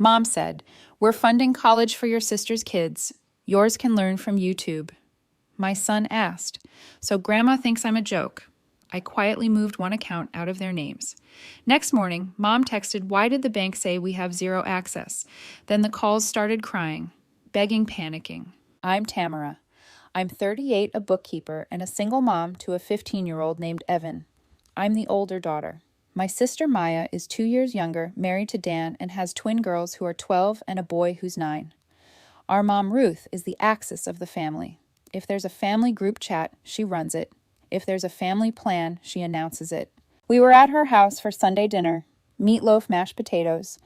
Mom said, "We're funding college for your sister's kids. Yours can learn from YouTube." My son asked, "So Grandma thinks I'm a joke?" I quietly moved one account out of their names. Next morning, Mom texted, "Why did the bank say we have zero access?" Then the calls started crying, begging, panicking. I'm Tamara. I'm 38, a bookkeeper, and a single mom to a 15-year-old named Evan. I'm the older daughter. My sister Maya is 2 years younger, married to Dan, and has twin girls who are 12 and a boy who's 9. Our mom Ruth is the axis of the family. If there's a family group chat, she runs it. If there's a family plan, she announces it. We were at her house for Sunday dinner, meatloaf, mashed potatoes.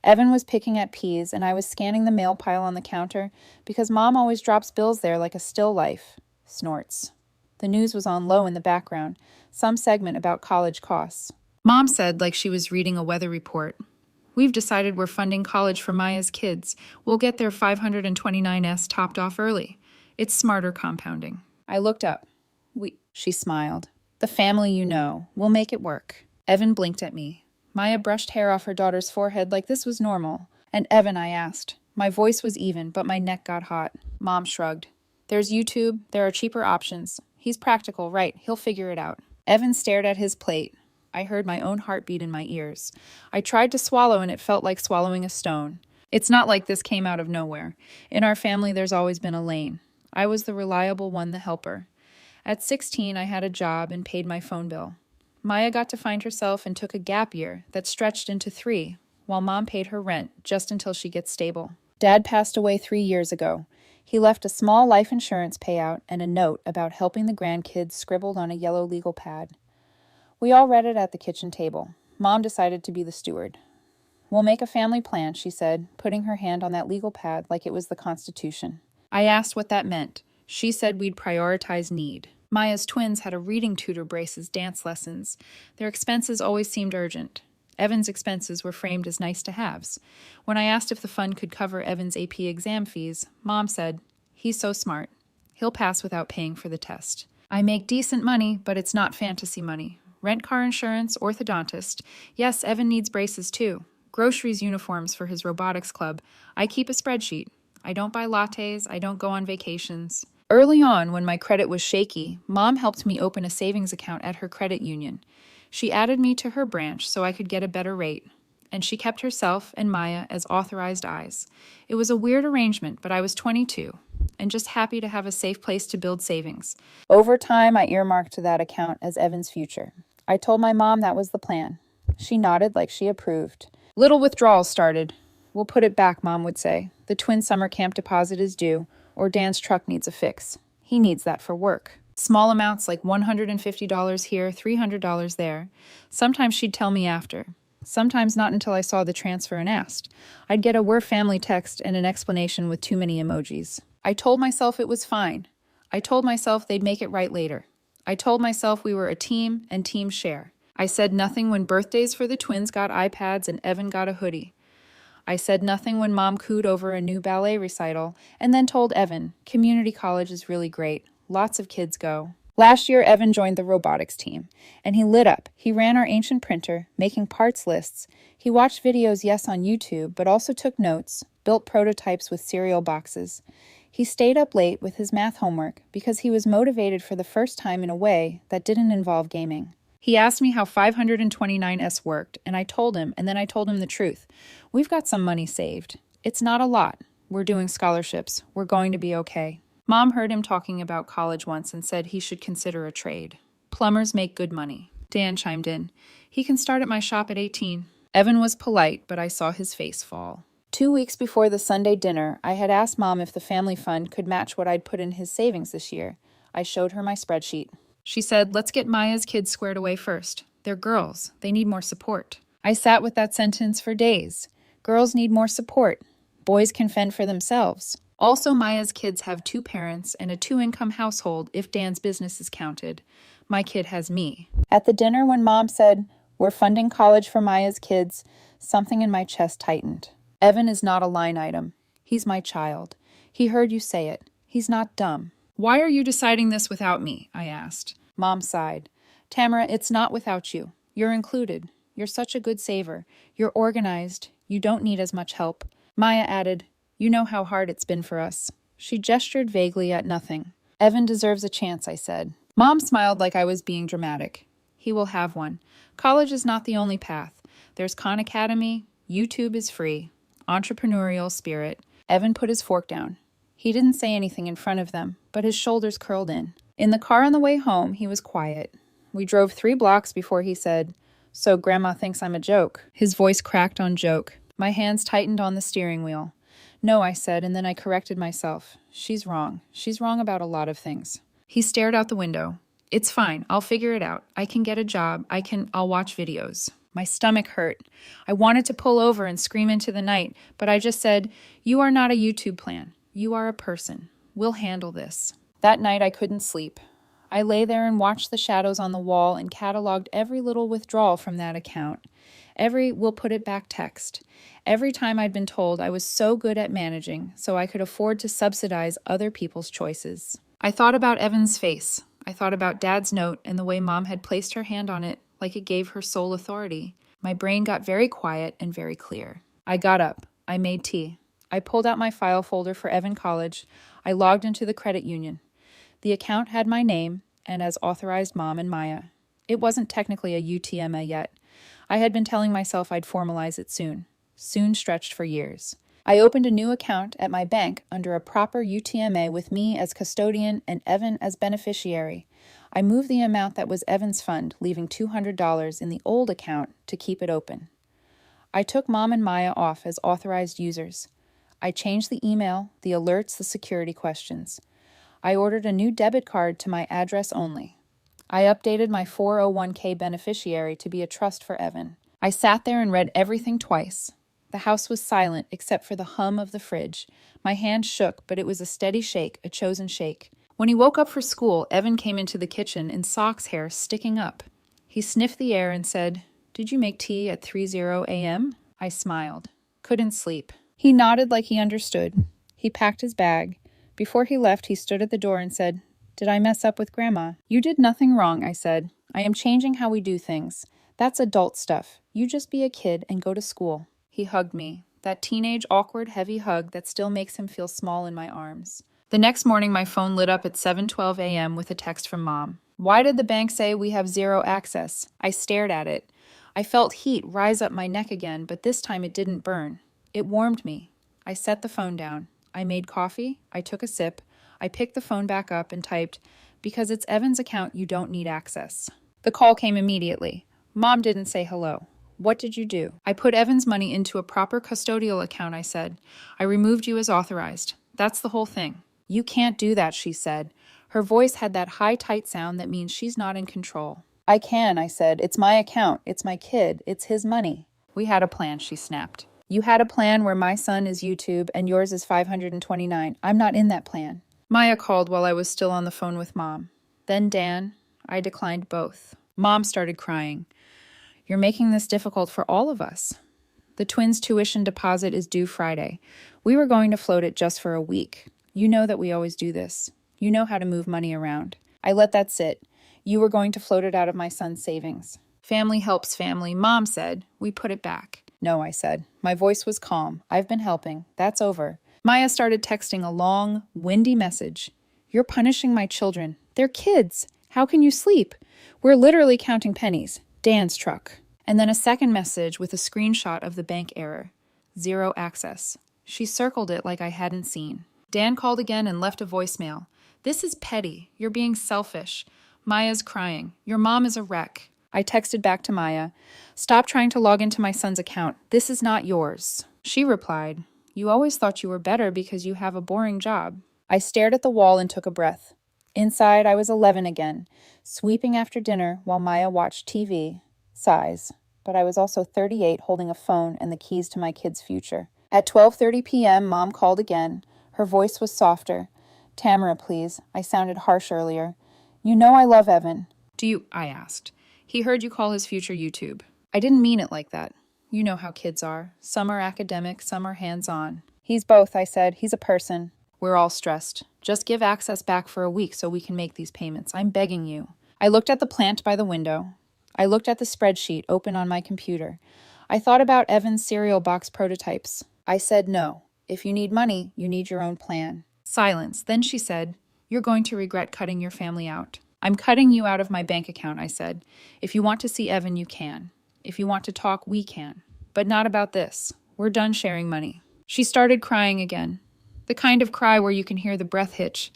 Evan was picking at peas, and I was scanning the mail pile on the counter because Mom always drops bills there like a still life. Snorts. The news was on low in the background, some segment about college costs. Mom said like she was reading a weather report. "We've decided we're funding college for Maya's kids. We'll get their 529S topped off early. It's smarter compounding." I looked up. She smiled. "The family you know. We'll make it work." Evan blinked at me. Maya brushed hair off her daughter's forehead like this was normal. "And Evan," I asked. My voice was even, but my neck got hot. Mom shrugged. "There's YouTube. There are cheaper options. He's practical, right? He'll figure it out." Evan stared at his plate. I heard my own heartbeat in my ears. I tried to swallow, and it felt like swallowing a stone. It's not like this came out of nowhere. In our family, there's always been a lane. I was the reliable one, the helper. At 16, I had a job and paid my phone bill. Maya got to find herself and took a gap year that stretched into 3, while Mom paid her rent just until she gets stable. Dad passed away 3 years ago. He left a small life insurance payout and a note about helping the grandkids scribbled on a yellow legal pad. We all read it at the kitchen table. Mom decided to be the steward. "We'll make a family plan," she said, putting her hand on that legal pad like it was the Constitution. I asked what that meant. She said we'd prioritize need. Maya's twins had a reading tutor braces dance lessons. Their expenses always seemed urgent. Evan's expenses were framed as nice-to-haves. When I asked if the fund could cover Evan's AP exam fees, Mom said, "He's so smart. He'll pass without paying for the test." I make decent money, but it's not fantasy money. Rent, car insurance, orthodontist. Yes, Evan needs braces too. Groceries, uniforms for his robotics club. I keep a spreadsheet. I don't buy lattes. I don't go on vacations. Early on, when my credit was shaky, Mom helped me open a savings account at her credit union. She added me to her branch so I could get a better rate, and she kept herself and Maya as authorized eyes. It was a weird arrangement, but I was 22, and just happy to have a safe place to build savings. Over time, I earmarked that account as Evan's future. I told my mom that was the plan. She nodded like she approved. Little withdrawals started. "We'll put it back," Mom would say. "The twin summer camp deposit is due, or Dan's truck needs a fix. He needs that for work." Small amounts like $150 here, $300 there. Sometimes she'd tell me after. Sometimes not until I saw the transfer and asked. I'd get a "we're family" text and an explanation with too many emojis. I told myself it was fine. I told myself they'd make it right later. I told myself we were a team and team share. I said nothing when birthdays for the twins got iPads and Evan got a hoodie. I said nothing when Mom cooed over a new ballet recital, and then told Evan, "Community college is really great. Lots of kids go." Last year, Evan joined the robotics team, and he lit up. He ran our ancient printer, making parts lists. He watched videos, yes, on YouTube, but also took notes, built prototypes with cereal boxes. He stayed up late with his math homework because he was motivated for the first time in a way that didn't involve gaming. He asked me how 529S worked, and I told him, and then I told him the truth. We've got some money saved. It's not a lot. We're doing scholarships. We're going to be okay. Mom heard him talking about college once and said he should consider a trade. Plumbers make good money. Dan chimed in. He can start at my shop at 18. Evan was polite, but I saw his face fall. 2 weeks before the Sunday dinner, I had asked Mom if the family fund could match what I'd put in his savings this year. I showed her my spreadsheet. She said, "Let's get Maya's kids squared away first. They're girls. They need more support." I sat with that sentence for days. Girls need more support. Boys can fend for themselves. Also, Maya's kids have 2 parents and a 2-income household if Dan's business is counted. My kid has me. At the dinner when Mom said, "We're funding college for Maya's kids," something in my chest tightened. Evan is not a line item. He's my child. He heard you say it. He's not dumb. "Why are you deciding this without me?" I asked. Mom sighed. "Tamara, it's not without you. You're included. You're such a good saver. You're organized. You don't need as much help. Maya added, you know how hard it's been for us. She gestured vaguely at nothing. Evan deserves a chance, I said. Mom smiled like I was being dramatic. He will have one. College is not the only path. There's Khan Academy. YouTube is free. Entrepreneurial spirit. Evan put his fork down. He didn't say anything in front of them, but his shoulders curled in. In the car on the way home, he was quiet. We drove 3 blocks before he said, so Grandma thinks I'm a joke. His voice cracked on joke. My hands tightened on the steering wheel. No, I said, and then I corrected myself. She's wrong. She's wrong about a lot of things. He stared out the window. It's fine. I'll figure it out. I can get a job. I'll watch videos. My stomach hurt. I wanted to pull over and scream into the night, but I just said, you are not a YouTube plan. You are a person. We'll handle this. That night I couldn't sleep. I lay there and watched the shadows on the wall and cataloged every little withdrawal from that account. Every we'll put it back text. Every time I'd been told I was so good at managing, so I could afford to subsidize other people's choices. I thought about Evan's face. I thought about Dad's note and the way Mom had placed her hand on it like it gave her sole authority. My brain got very quiet and very clear. I got up. I made tea. I pulled out my file folder for Evan College. I logged into the credit union. The account had my name and as authorized Mom and Maya. It wasn't technically a UTMA yet. I had been telling myself I'd formalize it soon. Soon stretched for years. I opened a new account at my bank under a proper UTMA with me as custodian and Evan as beneficiary. I moved the amount that was Evan's fund, leaving $200 in the old account to keep it open. I took Mom and Maya off as authorized users. I changed the email, the alerts, the security questions. I ordered a new debit card to my address only. I updated my 401k beneficiary to be a trust for Evan. I sat there and read everything twice. The house was silent except for the hum of the fridge. My hand shook, but it was a steady shake, a chosen shake. When he woke up for school, Evan came into the kitchen in socks hair sticking up. He sniffed the air and said, "Did you make tea at 3:00 a.m.? I smiled. Couldn't sleep. He nodded like he understood. He packed his bag. Before he left, he stood at the door and said, "Did I mess up with Grandma?" "You did nothing wrong," I said. "I am changing how we do things. That's adult stuff. You just be a kid and go to school." He hugged me, that teenage, awkward, heavy hug that still makes him feel small in my arms. The next morning, my phone lit up at 7:12 a.m. with a text from Mom. "Why did the bank say we have zero access?" I stared at it. I felt heat rise up my neck again, but this time it didn't burn. It warmed me. I set the phone down. I made coffee. I took a sip. I picked the phone back up and typed, "Because it's Evan's account, you don't need access." The call came immediately. Mom didn't say hello. "What did you do?" "I put Evan's money into a proper custodial account," I said. "I removed you as authorized. That's the whole thing." "You can't do that," she said. Her voice had that high, tight sound that means she's not in control. "I can," I said. "It's my account. It's my kid. It's his money." "We had a plan," she snapped. "You had a plan where my son is YouTube and yours is 529. I'm not in that plan." Maya called while I was still on the phone with Mom. Then Dan. I declined both. Mom started crying. "You're making this difficult for all of us." "The twins' tuition deposit is due Friday. We were going to float it just for a week. You know that we always do this. You know how to move money around." I let that sit. "You were going to float it out of my son's savings." "Family helps family," Mom said. "We put it back." "No," I said. My voice was calm. "I've been helping. That's over." Maya started texting a long, windy message. "You're punishing my children. They're kids. How can you sleep? We're literally counting pennies. Dan's truck." And then a second message with a screenshot of the bank error. Zero access. She circled it like I hadn't seen. Dan called again and left a voicemail. "This is petty. You're being selfish." Maya's crying. "Your mom is a wreck." I texted back to Maya. "Stop trying to log into my son's account. This is not yours." She replied, "You always thought you were better because you have a boring job." I stared at the wall and took a breath. Inside, I was 11 again, sweeping after dinner while Maya watched TV. Sighs. But I was also 38 holding a phone and the keys to my kid's future. At 12:30 p.m., Mom called again. Her voice was softer. "Tamara, please. I sounded harsh earlier. You know I love Evan." "Do you?" I asked. "He heard you call his future YouTube." "I didn't mean it like that. You know how kids are. Some are academic, some are hands-on." "He's both," I said. "He's a person." "We're all stressed. Just give access back for a week so we can make these payments. I'm begging you." I looked at the plant by the window. I looked at the spreadsheet open on my computer. I thought about Evan's cereal box prototypes. I said no. If you need money, you need your own plan. Silence. Then she said, "You're going to regret cutting your family out." "I'm cutting you out of my bank account," I said. "If you want to see Evan, you can. If you want to talk, we can. But not about this. We're done sharing money." She started crying again. The kind of cry where you can hear the breath hitch.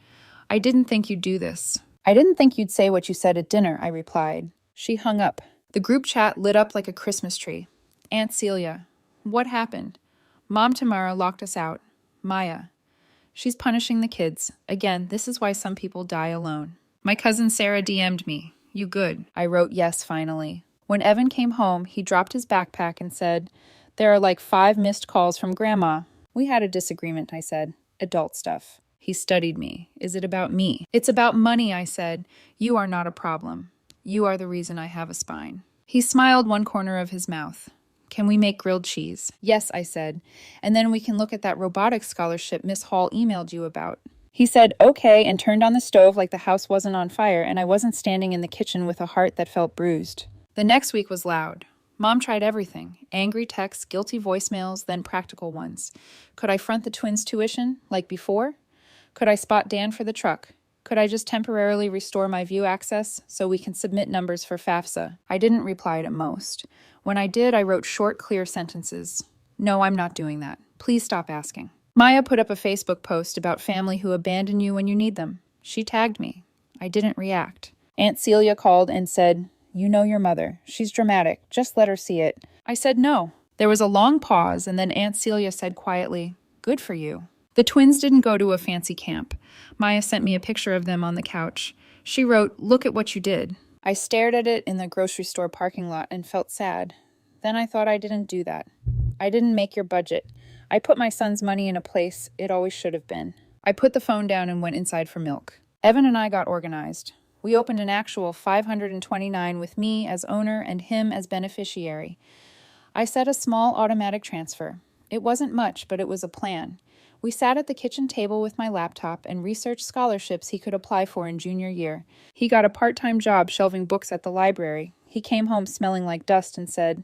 "I didn't think you'd do this." "I didn't think you'd say what you said at dinner," I replied. She hung up. The group chat lit up like a Christmas tree. "Aunt Celia. What happened?" "Mom Tamara locked us out. Maya. She's punishing the kids. Again, this is why some people die alone." My cousin Sarah DM'd me. "You good?" I wrote yes finally. When Evan came home, he dropped his backpack and said, "There are like 5 missed calls from Grandma." "We had a disagreement," I said. "Adult stuff." He studied me. "Is it about me?" "It's about money," I said. "You are not a problem. You are the reason I have a spine." He smiled one corner of his mouth. "Can we make grilled cheese?" "Yes," I said. "And then we can look at that robotics scholarship Miss Hall emailed you about." He said, "Okay," and turned on the stove like the house wasn't on fire and I wasn't standing in the kitchen with a heart that felt bruised. The next week was loud. Mom tried everything. Angry texts, guilty voicemails, then practical ones. Could I front the twins' tuition, like before? Could I spot Dan for the truck? Could I just temporarily restore my view access so we can submit numbers for FAFSA? I didn't reply to most. When I did, I wrote short, clear sentences. "No, I'm not doing that. Please stop asking." Maya put up a Facebook post about family who abandon you when you need them. She tagged me. I didn't react. Aunt Celia called and said, "You know your mother. She's dramatic. Just let her see it." I said no. There was a long pause, and then Aunt Celia said quietly, "Good for you." The twins didn't go to a fancy camp. Maya sent me a picture of them on the couch. She wrote, "Look at what you did." I stared at it in the grocery store parking lot and felt sad. Then I thought I didn't do that. I didn't make your budget. I put my son's money in a place it always should have been. I put the phone down and went inside for milk. Evan and I got organized. We opened an actual 529 with me as owner and him as beneficiary. I set a small automatic transfer. It wasn't much, but it was a plan. We sat at the kitchen table with my laptop and researched scholarships he could apply for in junior year. He got a part-time job shelving books at the library. He came home smelling like dust and said,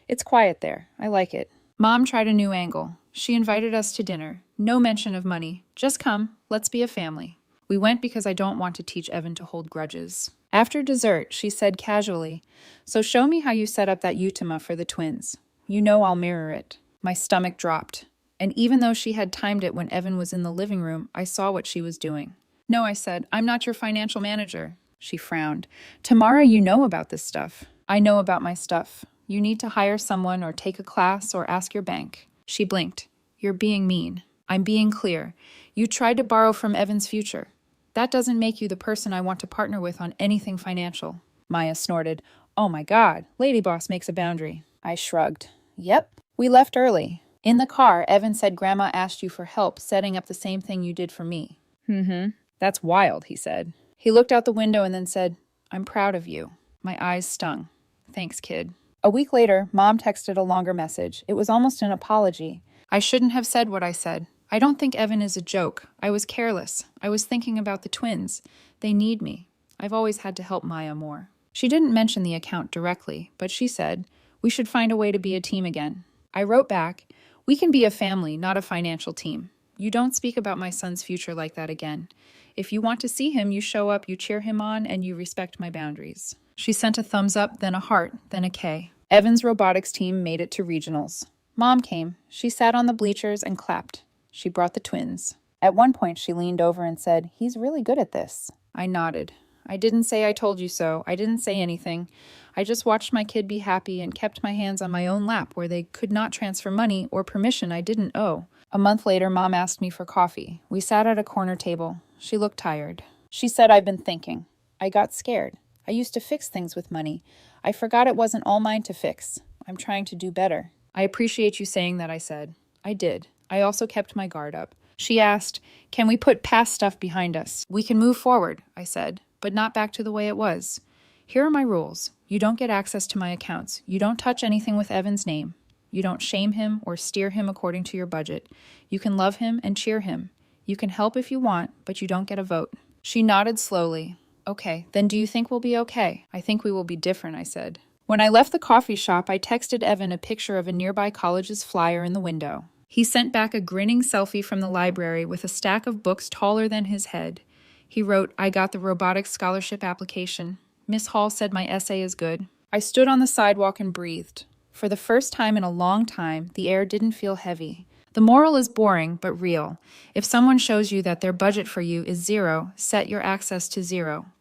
"It's quiet there. I like it." Mom tried a new angle. She invited us to dinner. No mention of money. "Just come. Let's be a family." We went because I don't want to teach Evan to hold grudges. After dessert, she said casually, "So show me how you set up that Utama for the twins. You know I'll mirror it." My stomach dropped. And even though she had timed it when Evan was in the living room, I saw what she was doing. "No," I said, "I'm not your financial manager." She frowned. "Tamara, you know about this stuff." "I know about my stuff. You need to hire someone or take a class or ask your bank." She blinked. "You're being mean." "I'm being clear. You tried to borrow from Evan's future. That doesn't make you the person I want to partner with on anything financial." Maya snorted. "Oh my God, Lady Boss makes a boundary." I shrugged. "Yep." We left early. In the car, Evan said Grandma asked you for help setting up the same thing you did for me. "Mm-hmm. That's wild," he said. He looked out the window and then said, "I'm proud of you." My eyes stung. "Thanks, kid." A week later, Mom texted a longer message. It was almost an apology. "I shouldn't have said what I said. I don't think Evan is a joke. I was careless. I was thinking about the twins. They need me. I've always had to help Maya more." She didn't mention the account directly, but she said, "We should find a way to be a team again." I wrote back, "We can be a family, not a financial team. You don't speak about my son's future like that again. If you want to see him, you show up, you cheer him on, and you respect my boundaries." She sent a thumbs up, then a heart, then a K. Evan's robotics team made it to regionals. Mom came. She sat on the bleachers and clapped. She brought the twins. At one point, she leaned over and said, "He's really good at this." I nodded. I didn't say I told you so. I didn't say anything. I just watched my kid be happy and kept my hands on my own lap where they could not transfer money or permission I didn't owe. A month later, Mom asked me for coffee. We sat at a corner table. She looked tired. She said, "I've been thinking. I got scared. I used to fix things with money. I forgot it wasn't all mine to fix. I'm trying to do better." "I appreciate you saying that," I said. I did. I also kept my guard up. She asked, "Can we put past stuff behind us?" "We can move forward," I said, "but not back to the way it was. Here are my rules. You don't get access to my accounts. You don't touch anything with Evan's name. You don't shame him or steer him according to your budget. You can love him and cheer him. You can help if you want, but you don't get a vote." She nodded slowly. "Okay, then do you think we'll be okay?" "I think we will be different," I said. When I left the coffee shop, I texted Evan a picture of a nearby college's flyer in the window. He sent back a grinning selfie from the library with a stack of books taller than his head. He wrote, "I got the robotics scholarship application. Miss Hall said my essay is good." I stood on the sidewalk and breathed. For the first time in a long time, the air didn't feel heavy. The moral is boring, but real. If someone shows you that their budget for you is zero, set your access to zero.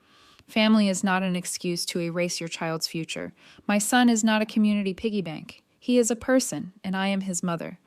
Family is not an excuse to erase your child's future. My son is not a community piggy bank. He is a person, and I am his mother.